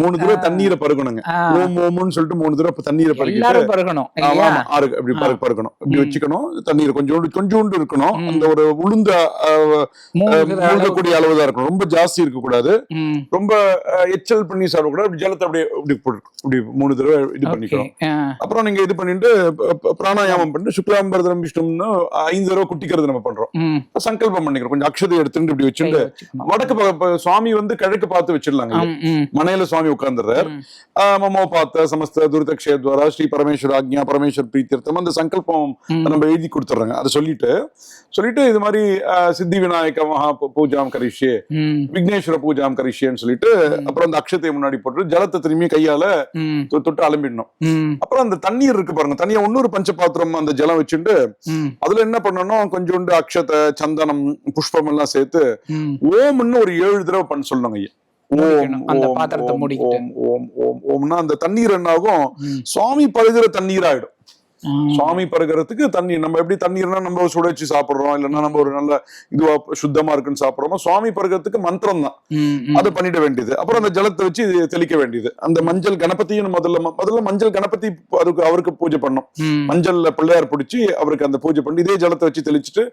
3 தடவை தண்ணீரை பருகணுங்க. ஓம் ஓம்னு சொல்லிட்டு 3 தடவை தண்ணீரை எல்லாரும் பருகணும். ஆமா ஆமா இப்படி பருக்கணும், இப்படி வச்சுக்கணும். தண்ணீர் கொஞ்சோண்டு இருக்கணும். அந்த ஒரு உளுந்த மூழ்கக்கூடிய அளவுதான் இருக்கணும். ரொம்ப ஜாஸ்தி இருக்க கூடாது, ரொம்ப எச்சல் பண்ணி சாப்பிடக்கூடாது. ஜலத்தை அப்படியே இப்படி 3 தடவை இது பண்ணிக்கணும். அப்புறம் நீங்க இது பண்ணிட்டு பிராணாயாமம் பண்ணிட்டு சுக்லாம்பரதரம் விஷ்ணுன்னு 5 தடவை குட்டிக்கிறது நம்ம பண்றோம். சங்கல்பம் பண்ணிக்கிறோம். கொஞ்சம் அக்ஷதை எடுத்துட்டு இப்படி வச்சுட்டு வடக்கு சுவாமி கிழக்கு பார்த்து வச்சிடலாங்க. மனையில சுவாமி உட்கார்ந்துறார். மமோ பார்த்த சமஸ்த துரிதக்ஷேத்வாரா ஸ்ரீ பரமேஸ்வர ஆக்ஞா பரமேஸ்வர் பிரீத்தியர்த்தம் அந்த சங்கல்பம் நம்ம எழுதி கொடுத்துறாங்க. அதை சொல்லிட்டு இது மாதிரி சித்தி விநாயக மகா பூஜாம் கரிஷ்யே, விக்னேஸ்வர பூஜாம் கரிஷ்யேன்னு சொல்லிட்டு அப்புறம் அந்த அக்ஷத்தை முன்னாடி போட்டு ஜலத்தை திரும்பி கையால தொட்டு அலம்பிடணும். அப்புறம் அந்த தண்ணீர் இருக்கு பாருங்க, தனியா இன்னொரு பஞ்ச பாத்திரம் அந்த ஜலம் வச்சுட்டு அதுல என்ன பண்ணணும், கொஞ்சோண்டு அக்ஷத்தை சந்தனம் புஷ்பம் எல்லாம் சேர்த்து ஓம்னு ஒரு 7 தடவை பண்ண சொல்லணும் ஐயா. ஓம்னா அந்த தண்ணீர் என்ன ஆகும், சுவாமி பருகிற தண்ணீர் ஆயிடும். சுவாமி பருகிறதுக்கு தண்ணீர் நம்ம எப்படி தண்ணீர்னா நம்ம சுட வச்சு சாப்பிடுறோம், இல்லைன்னா நம்ம ஒரு நல்ல இதுவா சுத்தமா இருக்குன்னு சாப்பிடுறோமோ, சுவாமி பருகிறதுக்கு மந்திரம் தான், அதை பண்ணிட வேண்டியது. அப்புறம் அந்த ஜலத்தை வச்சு தெளிக்க வேண்டியது. அந்த மஞ்சள் கணபதியும் முதல்ல மஞ்சள் கணபதி அவருக்கு பூஜை பண்ணும். மஞ்சள்ல பிள்ளையார் பிடிச்சி அவருக்கு அந்த பூஜை பண்ணி இதே ஜலத்தை வச்சு தெளிச்சுட்டு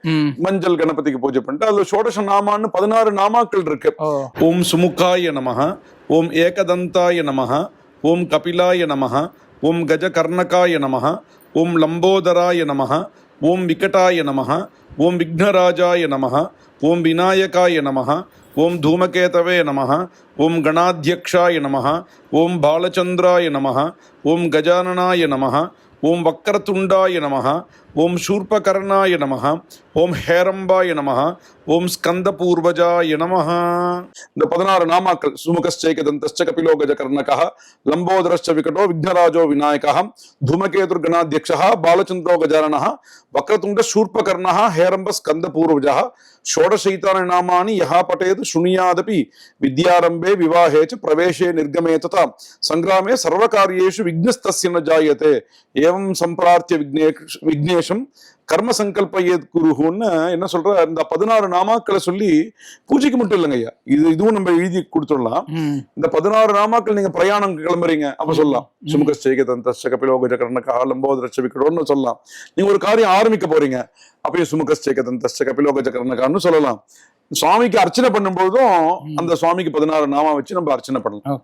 மஞ்சள் கணபதிக்கு பூஜை பண்ணிட்டு அதுல ஷோடச நாமான்னு 16 நாமாக்கள் இருக்கு. ஓம் சுமுகாய நமஹ, ஓம் ஏகதந்தாய நமஹ, ஓம் கபிலாய நமஹ, ஓம் கஜகர்ணகாய நமஹ, ஓம் லம்போதராய நமஹ, ஓம் விகடாய நமஹ, ஓம் விக்னராஜாய நமஹ, ஓம் விநாயகாய நமஹ, ஓம் தூமகேதவே நமஹ, ஓம் கணாத்யக்ஷாய நமஹ, ஓம் பாலச்சந்திராய நமஹ, ஓம் கஜானனாய நமஹ, ஓம் வக்கரதுண்டாய நமஹ, ஓம் சூர்பகர்ணாய நமஹ, ஓம் ஹேரம்பாய நமஹ, ஓம் ஸ்கந்தபூர்வஜாய நமஹ. இந்த 16 நாமாக்கள் சுமுகஸ்சைகதந்தஸ்ச கபிலோ கஜகர்ணகः லம்போதரஸ்ச விகடோ விக்னராஜோ விநாயகः தூமகேதுர் கணாத்யக்ஷः பாலச்சந்திரோ கஜானனः வக்ரதுண்ட சூர்பகர்ணः ஹேரம்ப ஸ்கந்தபூர்வஜः ஷோடசைதானி நாமானி யஹ படேத் சுனியாதபி வித்யாரம்பே விவாஹே ச பிரவேஷே நிர்கமே ததா சங்கிராமே சர்வகாரியேஷு விக்னஸ்தஸ்ய ந ஜாயதே ஏவம் சம்பிரார்த்திய விக்னேஷம் கர்ம சங்கல்பயே குருஹுன்னு என்ன சொல்ற, இந்த 16 நாமாக்களை சொல்லி பூஜைக்கு மட்டும் இல்லைங்க ஐயா, இதுவும் நம்ம எழுதி கொடுத்துடலாம். இந்த 16 நாமாக்கள் நீங்க பிரயாணம் கிளம்புறீங்க அப்ப சொல்லலாம். சுமுகஸ்சைகதந்தஸ்ச கபிலோ கஜகர்ணகः லம்போதரஸ்ச விகடோன்னு சொல்லலாம். நீங்க ஒரு காரியம் ஆரம்பிக்க போறீங்க அப்பயும் சுமுகஸ்சைகதந்தஸ்ச கபிலோ கஜகர்ணகன்னு சொல்லலாம். சுவாமிக்கு அர்ச்சனை பண்ணும்போதும் அந்த சுவாமிக்கு 16 நாமா வச்சு நம்ம அர்ச்சனை பண்ணலாம்.